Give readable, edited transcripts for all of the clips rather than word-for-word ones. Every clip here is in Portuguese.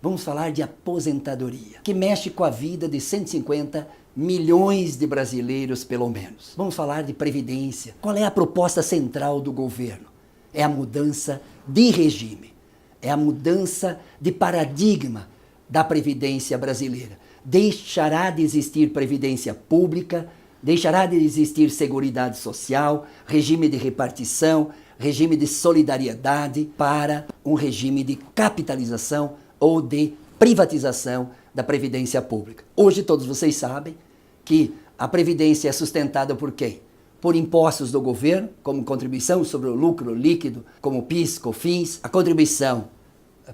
Vamos falar de aposentadoria, que mexe com a vida de 150 milhões de brasileiros, pelo menos. Vamos falar de previdência. Qual é a proposta central do governo? É a mudança de regime, é a mudança de paradigma da previdência brasileira. Deixará de existir previdência pública, deixará de existir seguridade social, regime de repartição, regime de solidariedade, para um regime de capitalização ou de privatização da previdência pública. Hoje todos vocês sabem que a previdência é sustentada por quem? Por impostos do governo, como contribuição sobre o lucro líquido, como PIS, COFINS, a contribuição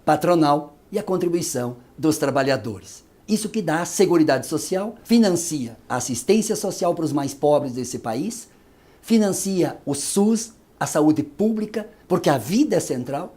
patronal e a contribuição dos trabalhadores. Isso que dá a Seguridade Social, financia a assistência social para os mais pobres desse país, financia o SUS, a saúde pública, porque a vida é central,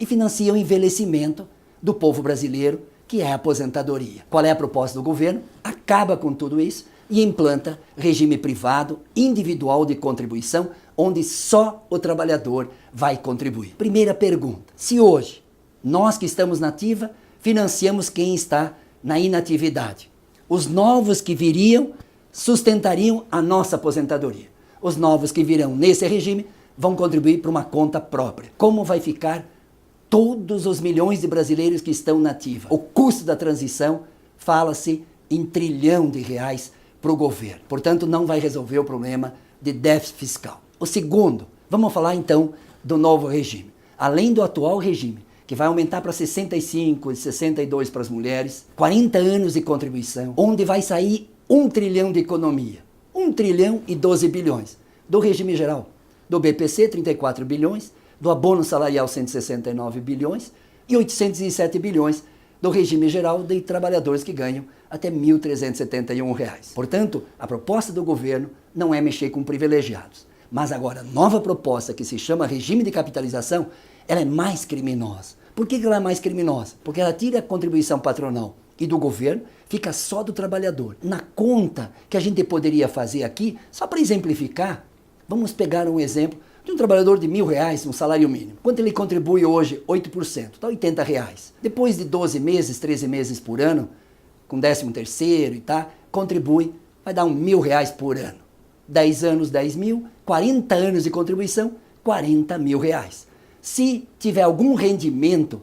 e financia o envelhecimento do povo brasileiro, que é a aposentadoria. Qual é a proposta do governo? Acaba com tudo isso e implanta regime privado, individual de contribuição, onde só o trabalhador vai contribuir. Primeira pergunta: se hoje nós que estamos na ativa financiamos quem está na inatividade, os novos que viriam sustentariam a nossa aposentadoria. Os novos que virão nesse regime vão contribuir para uma conta própria. Como vai ficar todos os milhões de brasileiros que estão na ativa? O custo da transição fala-se em R$ 1 trilhão para o governo. Portanto, não vai resolver o problema de déficit fiscal. O segundo, vamos falar então do novo regime. Além do atual regime, que vai aumentar para 65 e 62 para as mulheres, 40 anos de contribuição, onde vai sair 1 trilhão de economia, 1 trilhão e 12 bilhões, do regime geral, do BPC 34 bilhões, do abono salarial 169 bilhões e 807 bilhões do regime geral de trabalhadores que ganham até R$ 1.371. Portanto, a proposta do governo não é mexer com privilegiados. Mas agora, a nova proposta, que se chama regime de capitalização, ela é mais criminosa. Por que ela é mais criminosa? Porque ela tira a contribuição patronal e do governo, fica só do trabalhador. Na conta que a gente poderia fazer aqui, só para exemplificar, vamos pegar um exemplo de um trabalhador de R$ 1.000, um salário mínimo. Quanto ele contribui hoje? 8%, dá R$ 80. Depois de 12 meses, 13 meses por ano, com 13º e tá, contribui, vai dar R$ 1.000 por ano. 10 anos, 10 mil, 40 anos de contribuição, R$ 40 mil. Se tiver algum rendimento,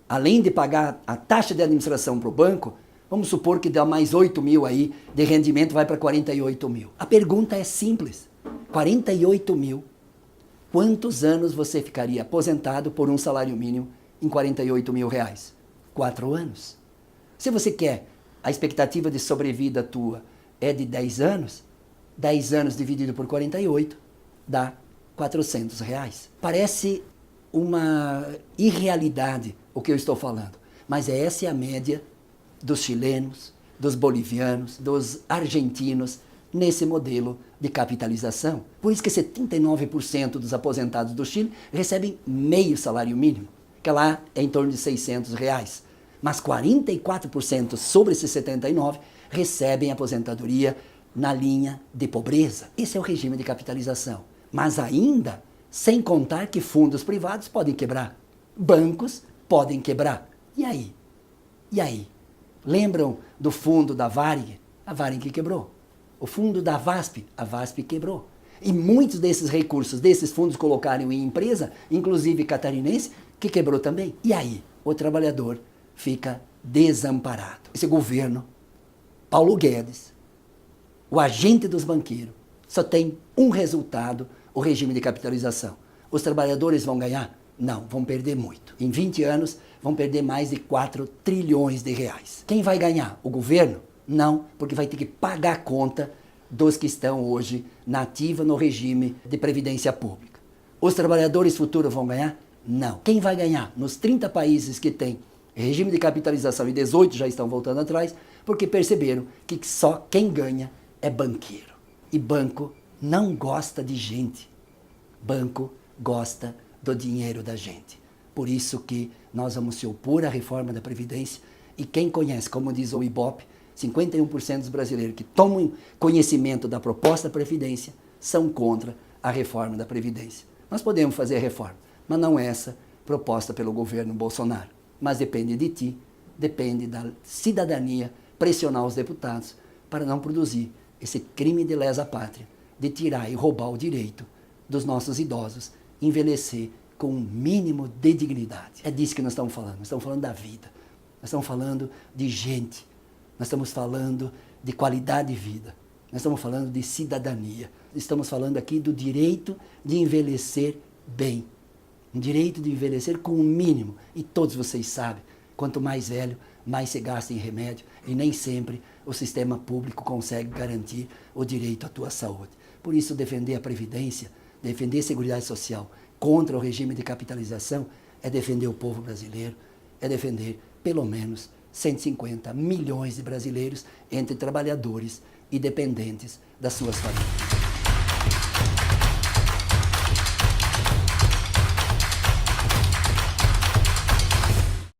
além de pagar a taxa de administração para o banco, vamos supor que dá mais 8 mil aí de rendimento, vai para 48 mil. A pergunta é simples: 48 mil, quantos anos você ficaria aposentado por um salário mínimo em R$ 48 mil? 4 anos. Se você quer, a expectativa de sobrevida tua é de 10 anos, 10 anos dividido por 48 dá R$ 400. Parece uma irrealidade o que eu estou falando, mas essa é a média dos chilenos, dos bolivianos, dos argentinos nesse modelo de capitalização. Por isso que 79% dos aposentados do Chile recebem meio salário mínimo, que lá é em torno de R$ 600. Mas 44% sobre esses 79% recebem aposentadoria na linha de pobreza. Esse é o regime de capitalização. Mas ainda, sem contar que fundos privados podem quebrar, bancos podem quebrar. E aí? E aí? Lembram do fundo da Varig? A Varig quebrou. O fundo da VASP? A VASP quebrou. E muitos desses recursos, desses fundos, colocaram em empresa, inclusive catarinense, que quebrou também. E aí? O trabalhador fica desamparado. Esse governo, Paulo Guedes, o agente dos banqueiros, só tem um resultado: o regime de capitalização. Os trabalhadores vão ganhar? Não, vão perder muito. Em 20 anos, vão perder mais de 4 trilhões de reais. Quem vai ganhar? O governo? Não, porque vai ter que pagar a conta dos que estão hoje na ativa no regime de previdência pública. Os trabalhadores futuros vão ganhar? Não. Quem vai ganhar? Nos 30 países que tem regime de capitalização e 18 já estão voltando atrás, porque perceberam que só quem ganha é banqueiro. E banco não gosta de gente. Banco gosta do dinheiro da gente. Por isso que nós vamos se opor à reforma da Previdência, e quem conhece, como diz o Ibope, 51% dos brasileiros que tomam conhecimento da proposta da Previdência são contra a reforma da Previdência. Nós podemos fazer a reforma, mas não essa proposta pelo governo Bolsonaro. Mas depende de ti depende da cidadania pressionar os deputados para não produzir esse crime de lesa pátria, de tirar e roubar o direito dos nossos idosos, envelhecer com um mínimo de dignidade. É disso que nós estamos falando. Nós estamos falando da vida. Nós estamos falando de gente. Nós estamos falando de qualidade de vida. Nós estamos falando de cidadania. Estamos falando aqui do direito de envelhecer bem. Um direito de envelhecer com o mínimo. E todos vocês sabem, quanto mais velho, mais se gasta em remédio. E nem sempre o sistema público consegue garantir o direito à tua saúde. Por isso, defender a Previdência, defender a Seguridade Social contra o regime de capitalização é defender o povo brasileiro, é defender pelo menos 150 milhões de brasileiros entre trabalhadores e dependentes das suas famílias.